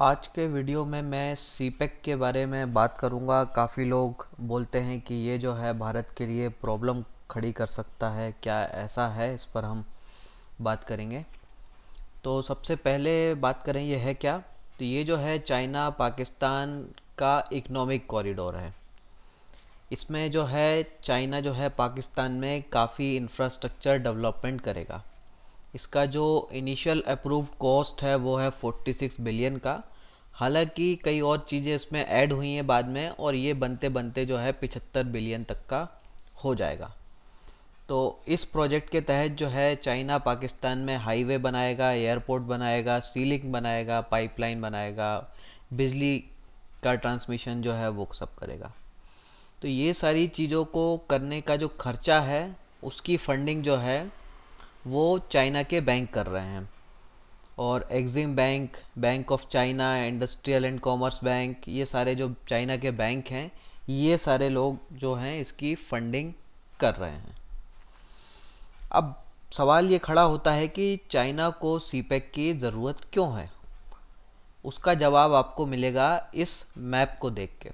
आज के वीडियो में मैं सीपेक के बारे में बात करूंगा। काफ़ी लोग बोलते हैं कि ये जो है भारत के लिए प्रॉब्लम खड़ी कर सकता है, क्या ऐसा है? इस पर हम बात करेंगे। तो सबसे पहले बात करें ये है क्या। तो ये जो है चाइना पाकिस्तान का इकोनॉमिक कॉरिडोर है। इसमें जो है चाइना जो है पाकिस्तान में काफ़ी इंफ्रास्ट्रक्चर डेवलपमेंट करेगा। इसका जो इनिशियल अप्रूव्ड कॉस्ट है वो है 46 बिलियन का। हालांकि कई और चीज़ें इसमें ऐड हुई हैं बाद में, और ये बनते बनते जो है 75 बिलियन तक का हो जाएगा। तो इस प्रोजेक्ट के तहत जो है चाइना पाकिस्तान में हाईवे बनाएगा, एयरपोर्ट बनाएगा, सी लिंक बनाएगा, पाइपलाइन बनाएगा, बिजली का ट्रांसमिशन जो है वो सब करेगा। तो ये सारी चीज़ों को करने का जो खर्चा है उसकी फंडिंग जो है वो चाइना के बैंक कर रहे हैं। और EXIM bank, bank of China, industrial and commerce bank, ये सारे जो चाइना के बैंक हैं, ये सारे लोग जो हैं इसकी फंडिंग कर रहे हैं। अब सवाल ये खड़ा होता है कि चाइना को सीपेक की ज़रूरत क्यों है। उसका जवाब आपको मिलेगा इस मैप को देख के।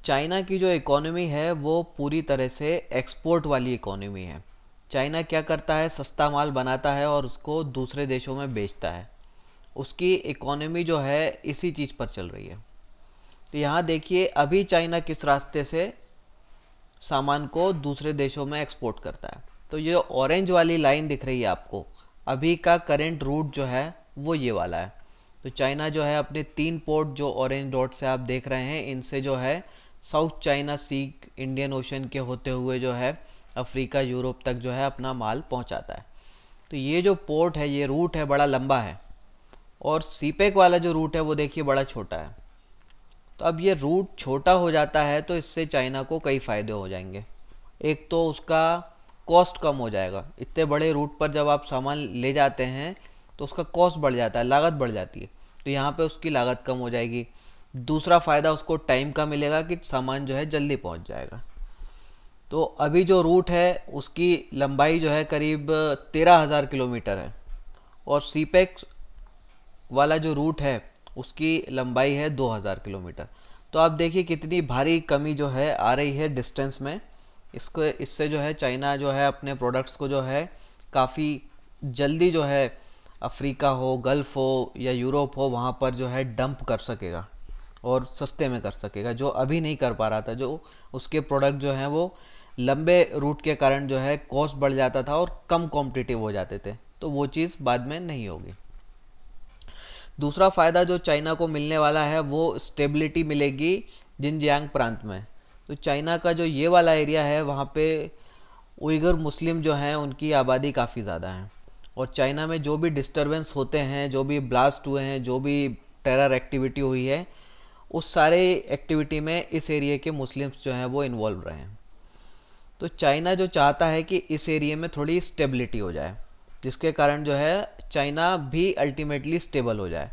चाइना की जो इकोनॉमी है वो पूरी तरह से एक्सपोर्ट वाली इकोनॉमी है। चाइना क्या करता है, सस्ता माल बनाता है और उसको दूसरे देशों में बेचता है। उसकी इकोनॉमी जो है इसी चीज़ पर चल रही है। तो यहाँ देखिए अभी चाइना किस रास्ते से सामान को दूसरे देशों में एक्सपोर्ट करता है। तो ये ऑरेंज वाली लाइन दिख रही है आपको, अभी का करेंट रूट जो है वो ये वाला है। तो चाइना जो है अपने 3 पोर्ट जो ऑरेंज डॉट से आप देख रहे हैं, इनसे जो है साउथ चाइना सी, इंडियन ओशन के होते हुए जो है अफ्रीका, यूरोप तक जो है अपना माल पहुंचाता है। तो ये जो पोर्ट है, ये रूट है, बड़ा लंबा है। और सीपेक वाला जो रूट है वो देखिए बड़ा छोटा है। तो अब ये रूट छोटा हो जाता है तो इससे चाइना को कई फ़ायदे हो जाएंगे। एक तो उसका कॉस्ट कम हो जाएगा। इतने बड़े रूट पर जब आप सामान ले जाते हैं तो उसका कॉस्ट बढ़ जाता है, लागत बढ़ जाती है। तो यहाँ पे उसकी लागत कम हो जाएगी। दूसरा फ़ायदा उसको टाइम का मिलेगा कि सामान जो है जल्दी पहुँच जाएगा। तो अभी जो रूट है उसकी लंबाई जो है करीब 13,000 किलोमीटर है, और सीपेक वाला जो रूट है उसकी लंबाई है 2,000 किलोमीटर। तो आप देखिए कितनी भारी कमी जो है आ रही है डिस्टेंस में। इससे जो है चाइना जो है अपने प्रोडक्ट्स को जो है काफ़ी जल्दी जो है अफ्रीका हो, गल्फ़ हो या यूरोप हो, वहाँ पर जो है डंप कर सकेगा और सस्ते में कर सकेगा, जो अभी नहीं कर पा रहा था। जो उसके प्रोडक्ट जो हैं वो लंबे रूट के कारण जो है कॉस्ट बढ़ जाता था और कम कॉम्पिटिटिव हो जाते थे, तो वो चीज़ बाद में नहीं होगी। दूसरा फ़ायदा जो चाइना को मिलने वाला है वो स्टेबिलिटी मिलेगी जिनजियांग प्रांत में। तो चाइना का जो ये वाला एरिया है वहाँ पे उइगर मुस्लिम जो हैं उनकी आबादी काफ़ी ज़्यादा है, और चाइना में जो भी डिस्टरबेंस होते हैं, जो भी ब्लास्ट हुए हैं, जो भी टेरर एक्टिविटी हुई है, उस सारे एक्टिविटी में इस एरिया के मुस्लिम्स जो हैं वो इन्वॉल्व रहे हैं। तो चाइना जो चाहता है कि इस एरिया में थोड़ी स्टेबिलिटी हो जाए, जिसके कारण जो है चाइना भी अल्टीमेटली स्टेबल हो जाए।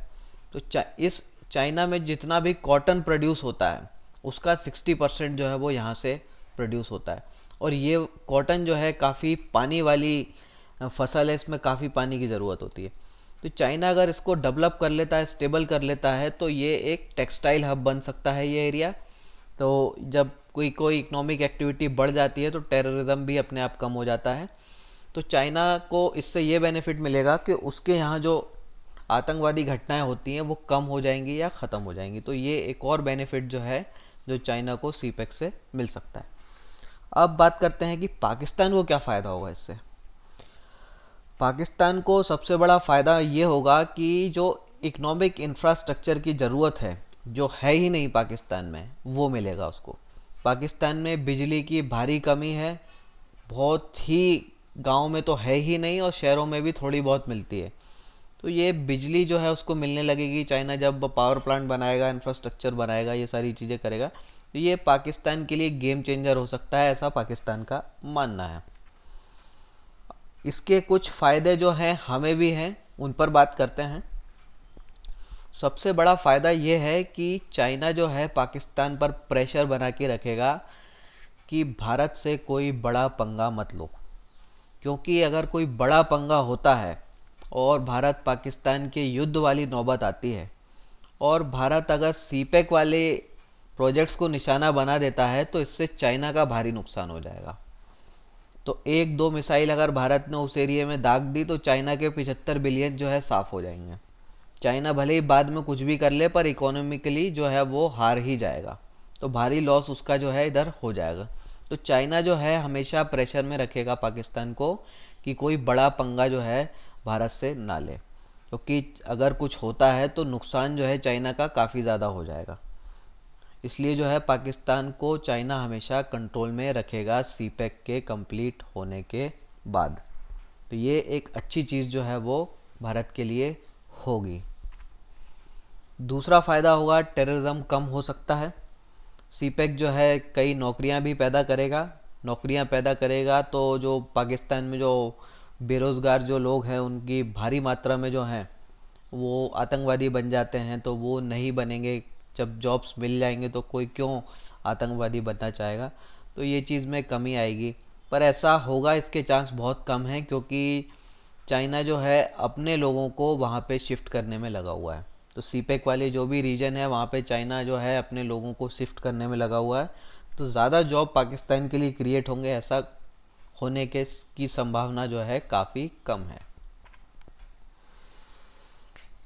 तो इस चाइना में जितना भी कॉटन प्रोड्यूस होता है उसका 60% जो है वो यहाँ से प्रोड्यूस होता है। और ये कॉटन जो है काफ़ी पानी वाली फसल है, इसमें काफ़ी पानी की ज़रूरत होती है। तो चाइना अगर इसको डेवलप कर लेता है, स्टेबल कर लेता है, तो ये एक टेक्सटाइल हब बन सकता है ये एरिया। तो जब कोई इकोनॉमिक एक्टिविटी बढ़ जाती है तो टेररिज्म भी अपने आप कम हो जाता है। तो चाइना को इससे ये बेनिफिट मिलेगा कि उसके यहाँ जो आतंकवादी घटनाएं होती हैं वो कम हो जाएंगी या ख़त्म हो जाएंगी। तो ये एक और बेनिफिट जो है जो चाइना को सीपेक से मिल सकता है। अब बात करते हैं कि पाकिस्तान को क्या फ़ायदा होगा इससे। पाकिस्तान को सबसे बड़ा फ़ायदा ये होगा कि जो इकोनॉमिक इंफ्रास्ट्रक्चर की ज़रूरत है, जो है ही नहीं पाकिस्तान में, वो मिलेगा उसको। पाकिस्तान में बिजली की भारी कमी है, बहुत ही गांव में तो है ही नहीं और शहरों में भी थोड़ी बहुत मिलती है। तो ये बिजली जो है उसको मिलने लगेगी। चाइना जब पावर प्लांट बनाएगा, इंफ्रास्ट्रक्चर बनाएगा, ये सारी चीज़ें करेगा, तो ये पाकिस्तान के लिए गेम चेंजर हो सकता है, ऐसा पाकिस्तान का मानना है। इसके कुछ फ़ायदे जो हैं हमें भी हैं, उन पर बात करते हैं। सबसे बड़ा फ़ायदा ये है कि चाइना जो है पाकिस्तान पर प्रेशर बना के रखेगा कि भारत से कोई बड़ा पंगा मत लो, क्योंकि अगर कोई बड़ा पंगा होता है और भारत पाकिस्तान के युद्ध वाली नौबत आती है और भारत अगर सीपेक वाले प्रोजेक्ट्स को निशाना बना देता है तो इससे चाइना का भारी नुकसान हो जाएगा। तो एक दो मिसाइल अगर भारत ने उस एरिया में दाग दी तो चाइना के 75 बिलियन जो है साफ़ हो जाएंगे। चाइना भले ही बाद में कुछ भी कर ले पर इकोनॉमिकली जो है वो हार ही जाएगा, तो भारी लॉस उसका जो है इधर हो जाएगा। तो चाइना जो है हमेशा प्रेशर में रखेगा पाकिस्तान को कि कोई बड़ा पंगा जो है भारत से ना ले, क्योंकि अगर कुछ होता है तो नुकसान जो है चाइना का काफ़ी ज़्यादा हो जाएगा। इसलिए जो है पाकिस्तान को चाइना हमेशा कंट्रोल में रखेगा सीपेक के कंप्लीट होने के बाद। तो ये एक अच्छी चीज़ जो है वो भारत के लिए होगी। दूसरा फ़ायदा होगा टेररिज्म कम हो सकता है। सीपेक जो है कई नौकरियां भी पैदा करेगा। नौकरियां पैदा करेगा तो जो पाकिस्तान में जो बेरोज़गार जो लोग हैं उनकी भारी मात्रा में जो हैं वो आतंकवादी बन जाते हैं, तो वो नहीं बनेंगे। जब जॉब्स मिल जाएंगे तो कोई क्यों आतंकवादी बनना चाहेगा, तो ये चीज़ में कमी आएगी। पर ऐसा होगा इसके चांस बहुत कम हैं, क्योंकि चाइना जो है अपने लोगों को वहाँ पे शिफ्ट करने में लगा हुआ है। तो सीपेक वाले जो भी रीजन है वहाँ पे चाइना जो है अपने लोगों को शिफ्ट करने में लगा हुआ है, तो ज़्यादा जॉब पाकिस्तान के लिए क्रिएट होंगे, ऐसा होने के की संभावना जो है काफ़ी कम है।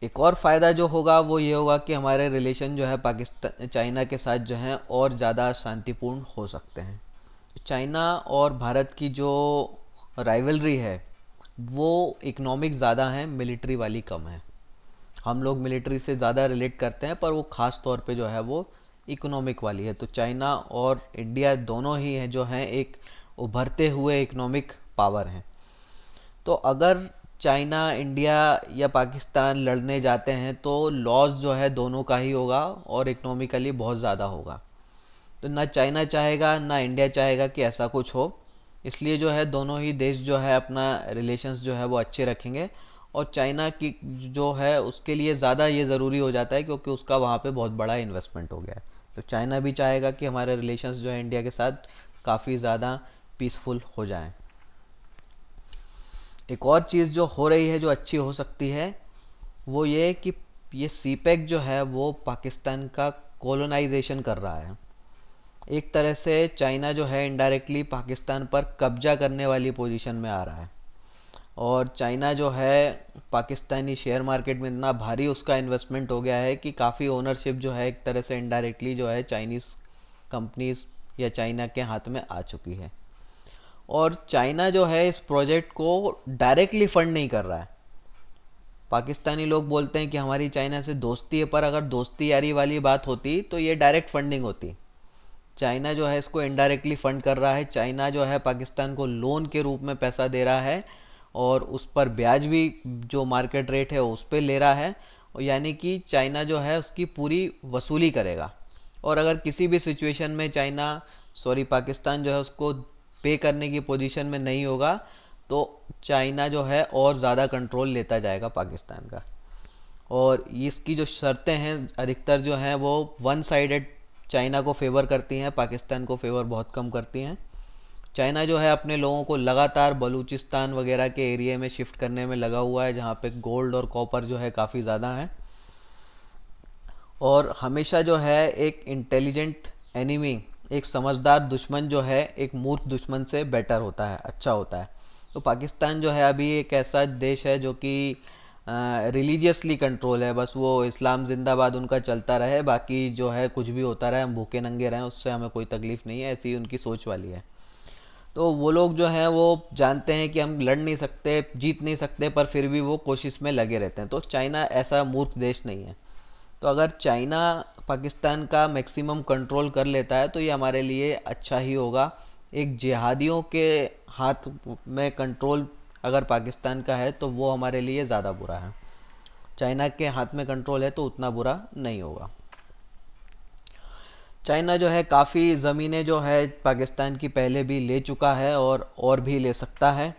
एक और फ़ायदा जो होगा वो ये होगा कि हमारे रिलेशन जो है पाकिस्तान चाइना के साथ जो हैं और ज़्यादा शांतिपूर्ण हो सकते हैं। चाइना और भारत की जो राइवलरी है वो इकोनॉमिक ज़्यादा है, मिलिट्री वाली कम है। हम लोग मिलिट्री से ज़्यादा रिलेट करते हैं, पर वो ख़ास तौर पे जो है वो इकोनॉमिक वाली है। तो चाइना और इंडिया दोनों ही हैं जो हैं एक उभरते हुए इकोनॉमिक पावर हैं। तो अगर चाइना इंडिया या पाकिस्तान लड़ने जाते हैं तो लॉस जो है दोनों का ही होगा और इकोनॉमिकली बहुत ज़्यादा होगा। तो ना चाइना चाहेगा ना इंडिया चाहेगा कि ऐसा कुछ हो। इसलिए जो है दोनों ही देश जो है अपना रिलेशंस जो है वो अच्छे रखेंगे। और चाइना की जो है उसके लिए ज़्यादा ये ज़रूरी हो जाता है, क्योंकि उसका वहाँ पे बहुत बड़ा इन्वेस्टमेंट हो गया है। तो चाइना भी चाहेगा कि हमारे रिलेशंस जो है इंडिया के साथ काफ़ी ज़्यादा पीसफुल हो जाएं। एक और चीज़ जो हो रही है जो अच्छी हो सकती है वो ये कि ये सीपेक जो है वो पाकिस्तान का कॉलोनाइजेशन कर रहा है। एक तरह से चाइना जो है इनडायरेक्टली पाकिस्तान पर कब्जा करने वाली पोजीशन में आ रहा है। और चाइना जो है पाकिस्तानी शेयर मार्केट में इतना भारी उसका इन्वेस्टमेंट हो गया है कि काफ़ी ओनरशिप जो है एक तरह से इनडायरेक्टली जो है चाइनीज़ कंपनीज या चाइना के हाथ में आ चुकी है। और चाइना जो है इस प्रोजेक्ट को डायरेक्टली फंड नहीं कर रहा है। पाकिस्तानी लोग बोलते हैं कि हमारी चाइना से दोस्ती है, पर अगर दोस्ती यारी वाली बात होती तो ये डायरेक्ट फंडिंग होती। चाइना जो है इसको इनडायरेक्टली फंड कर रहा है। चाइना जो है पाकिस्तान को लोन के रूप में पैसा दे रहा है और उस पर ब्याज भी जो मार्केट रेट है उस पर ले रहा है। यानी कि चाइना जो है उसकी पूरी वसूली करेगा। और अगर किसी भी सिचुएशन में पाकिस्तान जो है उसको पे करने की पोजीशन में नहीं होगा तो चाइना जो है और ज़्यादा कंट्रोल लेता जाएगा पाकिस्तान का। और इसकी जो शर्तें हैं अधिकतर जो हैं वो वन साइडेड चाइना को फेवर करती हैं, पाकिस्तान को फेवर बहुत कम करती हैं। चाइना जो है अपने लोगों को लगातार बलूचिस्तान वगैरह के एरिया में शिफ्ट करने में लगा हुआ है, जहाँ पे गोल्ड और कॉपर जो है काफ़ी ज़्यादा है। और हमेशा जो है एक इंटेलिजेंट एनिमी, एक समझदार दुश्मन जो है एक मूर्ख दुश्मन से बेटर होता है, अच्छा होता है। तो पाकिस्तान जो है अभी एक ऐसा देश है जो कि रिलीजियसली कंट्रोल है, बस वो इस्लाम जिंदाबाद उनका चलता रहे, बाकी जो है कुछ भी होता रहे, हम भूखे नंगे रहें, उससे हमें कोई तकलीफ़ नहीं है, ऐसी उनकी सोच वाली है। तो वो लोग जो हैं वो जानते हैं कि हम लड़ नहीं सकते, जीत नहीं सकते, पर फिर भी वो कोशिश में लगे रहते हैं। तो चाइना ऐसा मूर्ख देश नहीं है। तो अगर चाइना पाकिस्तान का मैक्सिमम कंट्रोल कर लेता है तो ये हमारे लिए अच्छा ही होगा। एक जिहादियों के हाथ में कंट्रोल अगर पाकिस्तान का है तो वो हमारे लिए ज़्यादा बुरा है। चाइना के हाथ में कंट्रोल है तो उतना बुरा नहीं होगा। चाइना जो है काफ़ी ज़मीनें जो है पाकिस्तान की पहले भी ले चुका है और भी ले सकता है।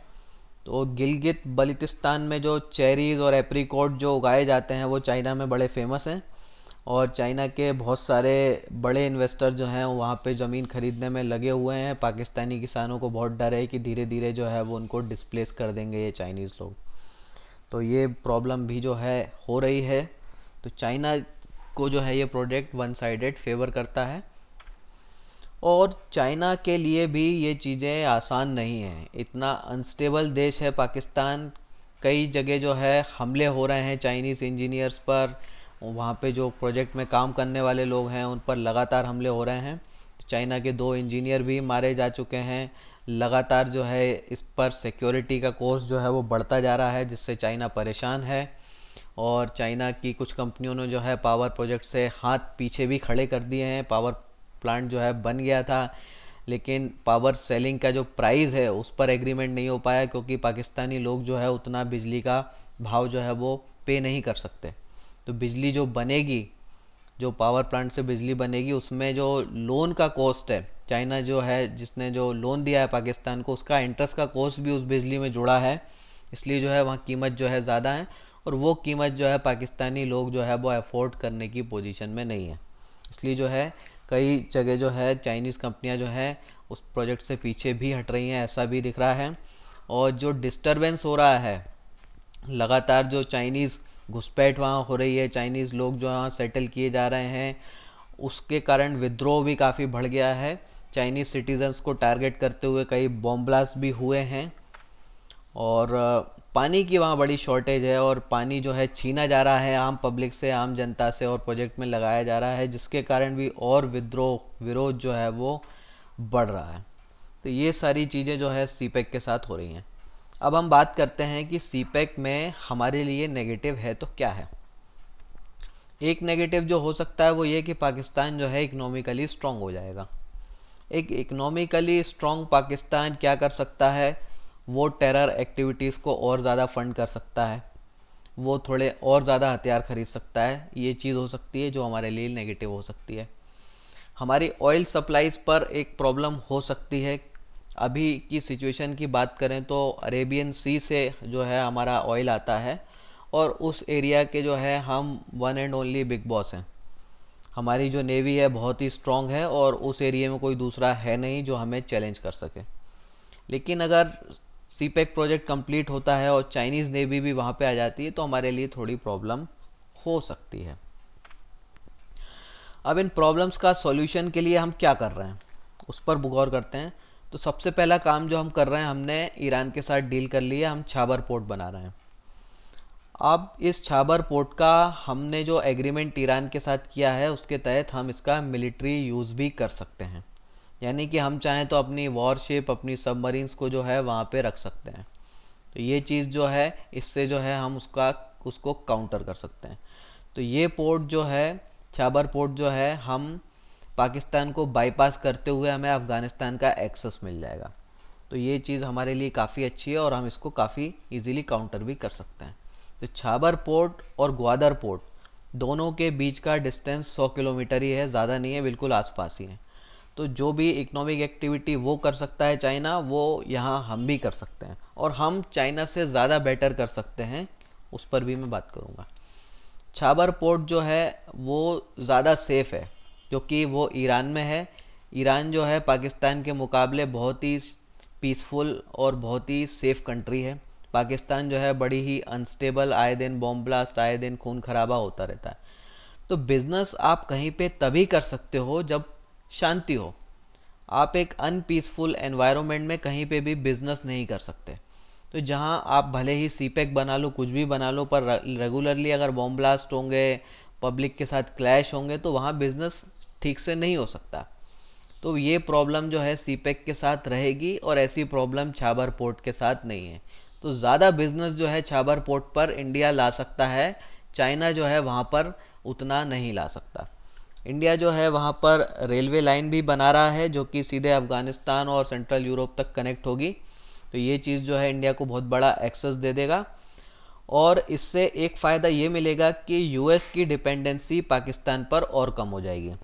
तो गिलगित बल्तिस्तान में जो चेरीज़ और एप्रीकॉट जो उगाए जाते हैं वो चाइना में बड़े फेमस हैं। और चाइना के बहुत सारे बड़े इन्वेस्टर जो हैं वहाँ पे ज़मीन ख़रीदने में लगे हुए हैं। पाकिस्तानी किसानों को बहुत डर है कि धीरे धीरे जो है वो उनको डिस्प्लेस कर देंगे ये चाइनीज़ लोग। तो ये प्रॉब्लम भी जो है हो रही है। तो चाइना को जो है ये प्रोजेक्ट वन साइडेड फेवर करता है, और चाइना के लिए भी ये चीज़ें आसान नहीं हैं। इतना अनस्टेबल देश है पाकिस्तान, कई जगह जो है हमले हो रहे हैं चाइनीज़ इंजीनियर्स पर, वहाँ पे जो प्रोजेक्ट में काम करने वाले लोग हैं उन पर लगातार हमले हो रहे हैं। चाइना के 2 इंजीनियर भी मारे जा चुके हैं। लगातार जो है इस पर सिक्योरिटी का कॉस्ट जो है वो बढ़ता जा रहा है, जिससे चाइना परेशान है। और चाइना की कुछ कंपनियों ने जो है पावर प्रोजेक्ट से हाथ पीछे भी खड़े कर दिए हैं। पावर प्लांट जो है बन गया था, लेकिन पावर सेलिंग का जो प्राइस है उस पर एग्रीमेंट नहीं हो पाया, क्योंकि पाकिस्तानी लोग जो है उतना बिजली का भाव जो है वो पे नहीं कर सकते। तो बिजली जो बनेगी, जो पावर प्लांट से बिजली बनेगी, उसमें जो लोन का कॉस्ट है, चाइना जो है जिसने जो लोन दिया है पाकिस्तान को, उसका इंटरेस्ट का कॉस्ट भी उस बिजली में जुड़ा है। इसलिए जो है वहाँ कीमत जो है ज़्यादा है, और वो कीमत जो है पाकिस्तानी लोग जो है वो अफोर्ड करने की पोजीशन में नहीं है। इसलिए जो है कई जगह जो है चाइनीज़ कंपनियां जो है उस प्रोजेक्ट से पीछे भी हट रही हैं, ऐसा भी दिख रहा है। और जो डिस्टरबेंस हो रहा है, लगातार जो चाइनीज़ घुसपैठ वहाँ हो रही है, चाइनीज़ लोग जो वहाँ सेटल किए जा रहे हैं, उसके कारण विद्रोह भी काफ़ी बढ़ गया है। चाइनीज़ सिटीजन्स को टारगेट करते हुए कई बॉम्ब ब्लास्ट भी हुए हैं। और पानी की वहाँ बड़ी शॉर्टेज है, और पानी जो है छीना जा रहा है आम पब्लिक से, आम जनता से, और प्रोजेक्ट में लगाया जा रहा है, जिसके कारण भी और विरोध जो है वो बढ़ रहा है। तो ये सारी चीज़ें जो है सीपेक के साथ हो रही हैं। अब हम बात करते हैं कि सीपेक में हमारे लिए नेगेटिव है तो क्या है। एक नेगेटिव जो हो सकता है वो ये कि पाकिस्तान जो है इकोनॉमिकली स्ट्रॉन्ग हो जाएगा। एक इकोनॉमिकली स्ट्रॉन्ग पाकिस्तान क्या कर सकता है, वो टेरर एक्टिविटीज़ को और ज़्यादा फंड कर सकता है, वो थोड़े और ज़्यादा हथियार खरीद सकता है। ये चीज़ हो सकती है जो हमारे लिए नेगेटिव हो सकती है। हमारी ऑयल सप्लाईज़ पर एक प्रॉब्लम हो सकती है। अभी की सिचुएशन की बात करें तो अरेबियन सी से जो है हमारा ऑयल आता है, और उस एरिया के जो है हम one and only big boss हैं। हमारी जो नेवी है बहुत ही स्ट्रॉन्ग है, और उस एरिया में कोई दूसरा है नहीं जो हमें चैलेंज कर सके। लेकिन अगर सीपेक प्रोजेक्ट कंप्लीट होता है और चाइनीज़ नेवी भी वहाँ पे आ जाती है, तो हमारे लिए थोड़ी प्रॉब्लम हो सकती है। अब इन प्रॉब्लम्स का सॉल्यूशन के लिए हम क्या कर रहे हैं उस पर गौर करते हैं। तो सबसे पहला काम जो हम कर रहे हैं, हमने ईरान के साथ डील कर लिया, हम छाबर पोर्ट बना रहे हैं। अब इस छाबर पोर्ट का हमने जो एग्रीमेंट ईरान के साथ किया है, उसके तहत हम इसका मिलिट्री यूज़ भी कर सकते हैं। यानी कि हम चाहें तो अपनी वॉरशिप, अपनी सबमरीन्स को जो है वहाँ पे रख सकते हैं। तो ये चीज़ जो है, इससे जो है हम उसको काउंटर कर सकते हैं। तो ये पोर्ट जो है, छाबर पोर्ट जो है, हम पाकिस्तान को बाईपास करते हुए हमें अफ़गानिस्तान का एक्सेस मिल जाएगा। तो ये चीज़ हमारे लिए काफ़ी अच्छी है, और हम इसको काफ़ी इजीली काउंटर भी कर सकते हैं। तो छाबर पोर्ट और ग्वादर पोर्ट दोनों के बीच का डिस्टेंस 100 किलोमीटर ही है, ज़्यादा नहीं है, बिल्कुल आसपास ही है। तो जो भी इकोनॉमिक एक्टिविटी वो कर सकता है चाइना, वो यहाँ हम भी कर सकते हैं, और हम चाइना से ज़्यादा बेटर कर सकते हैं, उस पर भी मैं बात करूँगा। छाबर पोर्ट जो है वो ज़्यादा सेफ़ है, क्योंकि वो ईरान में है। ईरान जो है पाकिस्तान के मुकाबले बहुत ही पीसफुल और बहुत ही सेफ़ कंट्री है। पाकिस्तान जो है बड़ी ही अनस्टेबल, आए दिन बॉम्ब ब्लास्ट, आए दिन खून खराबा होता रहता है। तो बिज़नेस आप कहीं पे तभी कर सकते हो जब शांति हो। आप एक अनपीसफुल एनवायरनमेंट में कहीं पे भी बिजनेस नहीं कर सकते। तो जहां आप भले ही सीपेक बना लो, कुछ भी बना लो, पर रेगुलरली अगर बॉम्ब ब्लास्ट होंगे, पब्लिक के साथ क्लैश होंगे, तो वहाँ बिजनेस ठीक से नहीं हो सकता। तो ये प्रॉब्लम जो है सीपेक के साथ रहेगी, और ऐसी प्रॉब्लम छाबर पोर्ट के साथ नहीं है। तो ज़्यादा बिजनेस जो है छाबर पोर्ट पर इंडिया ला सकता है, चाइना जो है वहाँ पर उतना नहीं ला सकता। इंडिया जो है वहाँ पर रेलवे लाइन भी बना रहा है, जो कि सीधे अफ़गानिस्तान और सेंट्रल यूरोप तक कनेक्ट होगी। तो ये चीज़ जो है इंडिया को बहुत बड़ा एक्सेस दे देगा, और इससे एक फ़ायदा ये मिलेगा कि यूएस की डिपेंडेंसी पाकिस्तान पर और कम हो जाएगी।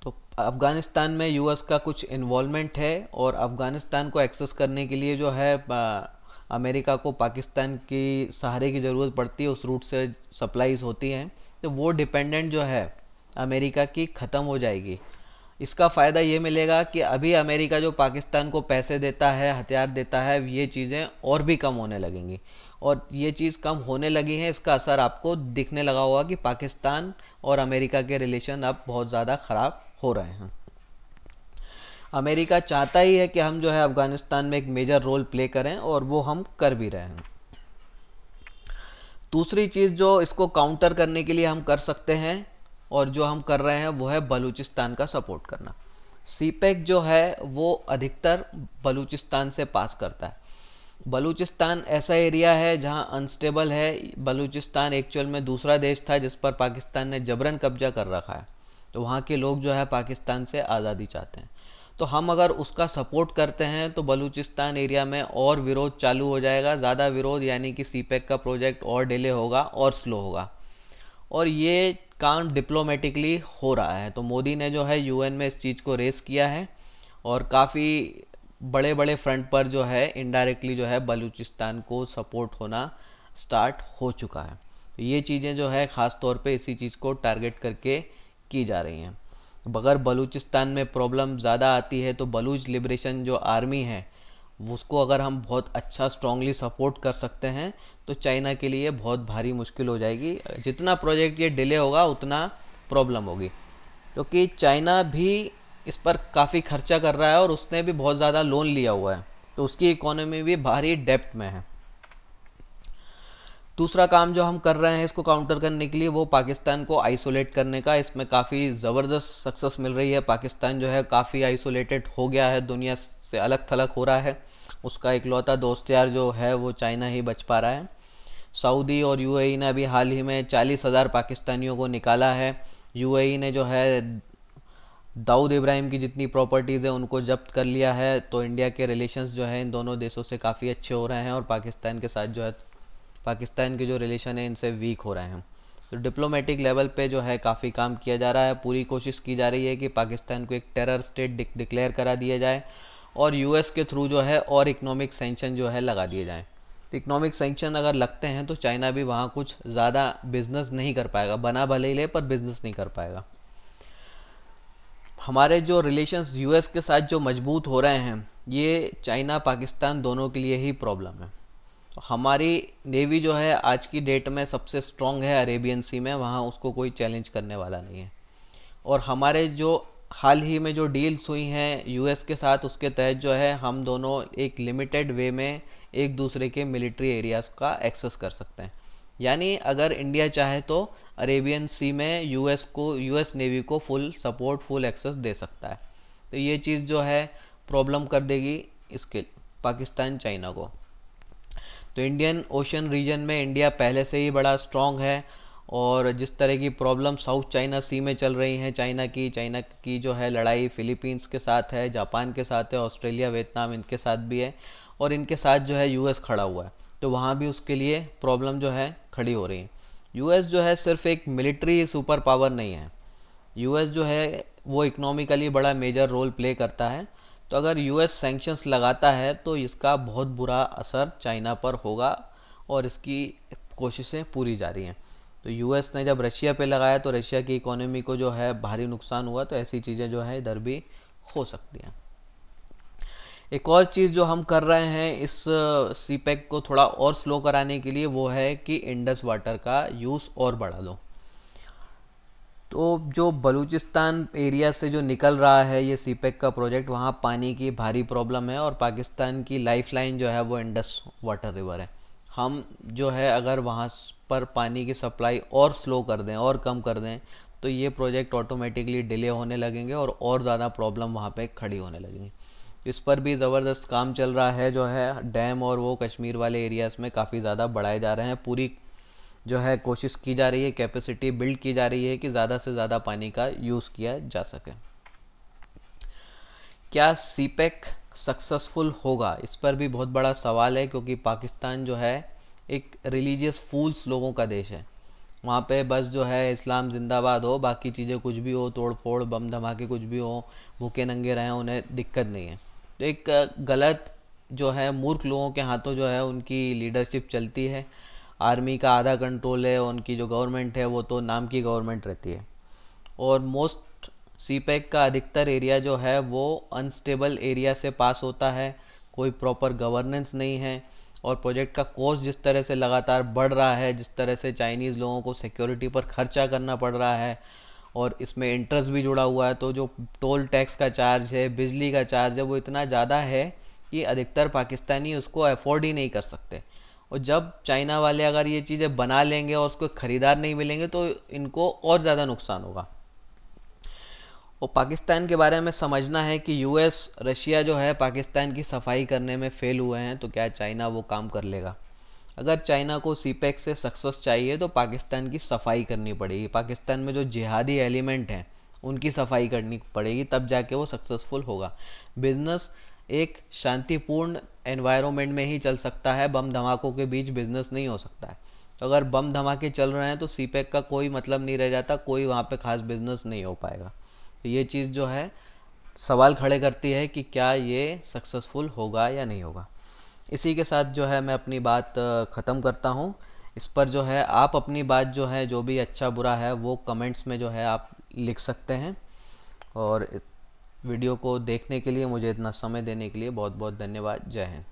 तो अफ़गानिस्तान में यूएस का कुछ इन्वॉल्वमेंट है, और अफ़गानिस्तान को एक्सेस करने के लिए जो है अमेरिका को पाकिस्तान की सहारे की ज़रूरत पड़ती है, उस रूट से सप्लाईज होती हैं। तो वो डिपेंडेंट जो है अमेरिका की ख़त्म हो जाएगी। इसका फ़ायदा ये मिलेगा कि अभी अमेरिका जो पाकिस्तान को पैसे देता है, हथियार देता है, ये चीज़ें और भी कम होने लगेंगी, और ये चीज़ कम होने लगी है। इसका असर आपको दिखने लगा होगा कि पाकिस्तान और अमेरिका के रिलेशन अब बहुत ज़्यादा ख़राब हो रहे हैं। अमेरिका चाहता ही है कि हम जो है अफ़गानिस्तान में एक मेजर रोल प्ले करें, और वो हम कर भी रहे हैं। दूसरी चीज़ जो इसको काउंटर करने के लिए हम कर सकते हैं और जो हम कर रहे हैं वो है बलूचिस्तान का सपोर्ट करना। सीपेक जो है वो अधिकतर बलूचिस्तान से पास करता है। बलूचिस्तान ऐसा एरिया है जहां अनस्टेबल है। बलूचिस्तान एक्चुअल में दूसरा देश था जिस पर पाकिस्तान ने जबरन कब्जा कर रखा है, तो वहाँ के लोग जो है पाकिस्तान से आज़ादी चाहते हैं। तो हम अगर उसका सपोर्ट करते हैं तो बलूचिस्तान एरिया में और विरोध चालू हो जाएगा, ज़्यादा विरोध, यानी कि सीपेक का प्रोजेक्ट और डिले होगा और स्लो होगा। और ये काम डिप्लोमेटिकली हो रहा है। तो मोदी ने जो है यूएन में इस चीज़ को रेस किया है और काफ़ी बड़े बड़े फ्रंट पर जो है इनडायरेक्टली जो है बलूचिस्तान को सपोर्ट होना स्टार्ट हो चुका है। तो ये चीज़ें जो है ख़ास तौर पे इसी चीज़ को टारगेट करके की जा रही हैं। अगर बलूचिस्तान में प्रॉब्लम ज़्यादा आती है तो बलूच लिबरेशन जो आर्मी है उसको अगर हम बहुत अच्छा स्ट्रांगली सपोर्ट कर सकते हैं तो चाइना के लिए बहुत भारी मुश्किल हो जाएगी। जितना प्रोजेक्ट ये डिले होगा उतना प्रॉब्लम होगी, क्योंकि चाइना भी इस पर काफ़ी खर्चा कर रहा है और उसने भी बहुत ज़्यादा लोन लिया हुआ है, तो उसकी इकोनॉमी भी भारी डेप्थ में है। दूसरा काम जो हम कर रहे हैं इसको काउंटर करने के लिए वो पाकिस्तान को आइसोलेट करने का। इसमें काफ़ी ज़बरदस्त सक्सेस मिल रही है। पाकिस्तान जो है काफ़ी आइसोलेटेड हो गया है, दुनिया से अलग थलग हो रहा है। उसका इकलौता दोस्त यार जो है वो चाइना ही बच पा रहा है। सऊदी और यूएई ने अभी हाल ही में 40,000 पाकिस्तानियों को निकाला है। यूएई ने जो है दाऊद इब्राहिम की जितनी प्रॉपर्टीज़ है उनको जब्त कर लिया है। तो इंडिया के रिलेशंस जो है इन दोनों देशों से काफ़ी अच्छे हो रहे हैं और पाकिस्तान के साथ जो है पाकिस्तान के जो रिलेशन है इनसे वीक हो रहे हैं। तो डिप्लोमेटिक लेवल पे जो है काफ़ी काम किया जा रहा है। पूरी कोशिश की जा रही है कि पाकिस्तान को एक टेरर स्टेट डिक्लेयर करा दिया जाए और यूएस के थ्रू जो है और इकोनॉमिक सैंक्शन जो है लगा दिए जाएँ। इकोनॉमिक सैंक्शन अगर लगते हैं तो चाइना भी वहाँ कुछ ज़्यादा बिजनेस नहीं कर पाएगा, बना भले ही ले पर बिजनेस नहीं कर पाएगा। हमारे जो रिलेशंस यूएस के साथ जो मजबूत हो रहे हैं ये चाइना पाकिस्तान दोनों के लिए ही प्रॉब्लम है। हमारी नेवी जो है आज की डेट में सबसे स्ट्रॉन्ग है अरेबियन सी में, वहाँ उसको कोई चैलेंज करने वाला नहीं है। और हमारे जो हाल ही में जो डील्स हुई हैं यूएस के साथ उसके तहत जो है हम दोनों एक लिमिटेड वे में एक दूसरे के मिलिट्री एरियाज़ का एक्सेस कर सकते हैं। यानी अगर इंडिया चाहे तो अरेबियन सी में यूएस नेवी को फुल सपोर्ट, फुल एक्सेस दे सकता है। तो ये चीज़ जो है प्रॉब्लम कर देगी इसके पाकिस्तान चाइना को। तो इंडियन ओशन रीजन में इंडिया पहले से ही बड़ा स्ट्रॉन्ग है और जिस तरह की प्रॉब्लम साउथ चाइना सी में चल रही हैं चाइना की जो है लड़ाई फिलीपींस के साथ है, जापान के साथ है, ऑस्ट्रेलिया, वियतनाम इनके साथ भी है और इनके साथ जो है यूएस खड़ा हुआ है, तो वहाँ भी उसके लिए प्रॉब्लम जो है खड़ी हो रही है। यूएस जो है सिर्फ एक मिलिट्री सुपर पावर नहीं है, यूएस जो है वो इकोनॉमिकली बड़ा मेजर रोल प्ले करता है। तो अगर यूएस सैंक्शंस लगाता है तो इसका बहुत बुरा असर चाइना पर होगा और इसकी कोशिशें पूरी जा रही हैं। तो यूएस ने जब रशिया पे लगाया तो रशिया की इकोनॉमी को जो है भारी नुकसान हुआ, तो ऐसी चीज़ें जो है इधर भी हो सकती हैं। एक और चीज़ जो हम कर रहे हैं इस सीपेक को थोड़ा और स्लो कराने के लिए वो है कि इंडस वाटर का यूज़ और बढ़ा दो। तो जो बलूचिस्तान एरिया से जो निकल रहा है ये सीपेक का प्रोजेक्ट, वहाँ पानी की भारी प्रॉब्लम है और पाकिस्तान की लाइफलाइन जो है वो इंडस वाटर रिवर है। हम जो है अगर वहाँ पर पानी की सप्लाई और स्लो कर दें और कम कर दें तो ये प्रोजेक्ट ऑटोमेटिकली डिले होने लगेंगे और ज़्यादा प्रॉब्लम वहाँ पे खड़ी होने लगेंगी। इस पर भी ज़बरदस्त काम चल रहा है, जो है डैम और वो कश्मीर वाले एरियाज़ में काफ़ी ज़्यादा बढ़ाए जा रहे हैं। पूरी जो है कोशिश की जा रही है, कैपेसिटी बिल्ड की जा रही है कि ज़्यादा से ज़्यादा पानी का यूज़ किया जा सके। क्या सीपेक सक्सेसफुल होगा, इस पर भी बहुत बड़ा सवाल है, क्योंकि पाकिस्तान जो है एक रिलीजियस फूल्स लोगों का देश है। वहाँ पे बस जो है इस्लाम जिंदाबाद हो, बाकी चीज़ें कुछ भी हो, तोड़ फोड़ बम धमाके कुछ भी हो, भूखे नंगे रहें, उन्हें दिक्कत नहीं है। तो एक गलत जो है मूर्ख लोगों के हाथों जो है उनकी लीडरशिप चलती है। आर्मी का आधा कंट्रोल है, उनकी जो गवर्नमेंट है वो तो नाम की गवर्नमेंट रहती है। और मोस्ट सीपेक का अधिकतर एरिया जो है वो अनस्टेबल एरिया से पास होता है, कोई प्रॉपर गवर्नेंस नहीं है और प्रोजेक्ट का कॉस्ट जिस तरह से लगातार बढ़ रहा है, जिस तरह से चाइनीज़ लोगों को सिक्योरिटी पर खर्चा करना पड़ रहा है और इसमें इंटरेस्ट भी जुड़ा हुआ है, तो जो टोल टैक्स का चार्ज है, बिजली का चार्ज है, वो इतना ज़्यादा है कि अधिकतर पाकिस्तानी उसको अफोर्ड ही नहीं कर सकते। और जब चाइना वाले अगर ये चीज़ें बना लेंगे और उसको ख़रीदार नहीं मिलेंगे तो इनको और ज़्यादा नुकसान होगा। और पाकिस्तान के बारे में समझना है कि यूएस, रशिया जो है पाकिस्तान की सफाई करने में फेल हुए हैं, तो क्या चाइना वो काम कर लेगा? अगर चाइना को सीपेक से सक्सेस चाहिए तो पाकिस्तान की सफाई करनी पड़ेगी। पाकिस्तान में जो जिहादी एलिमेंट हैं उनकी सफाई करनी पड़ेगी, तब जाके वो सक्सेसफुल होगा। बिजनेस एक शांतिपूर्ण एनवायरनमेंट में ही चल सकता है, बम धमाकों के बीच बिजनेस नहीं हो सकता है। तो अगर बम धमाके चल रहे हैं तो सीपेक का कोई मतलब नहीं रह जाता, कोई वहाँ पे खास बिजनेस नहीं हो पाएगा। तो ये चीज़ जो है सवाल खड़े करती है कि क्या ये सक्सेसफुल होगा या नहीं होगा। इसी के साथ जो है मैं अपनी बात ख़त्म करता हूँ। इस पर जो है आप अपनी बात जो है, जो भी अच्छा बुरा है वो कमेंट्स में जो है आप लिख सकते हैं। और वीडियो को देखने के लिए, मुझे इतना समय देने के लिए बहुत बहुत धन्यवाद। जय हिंद।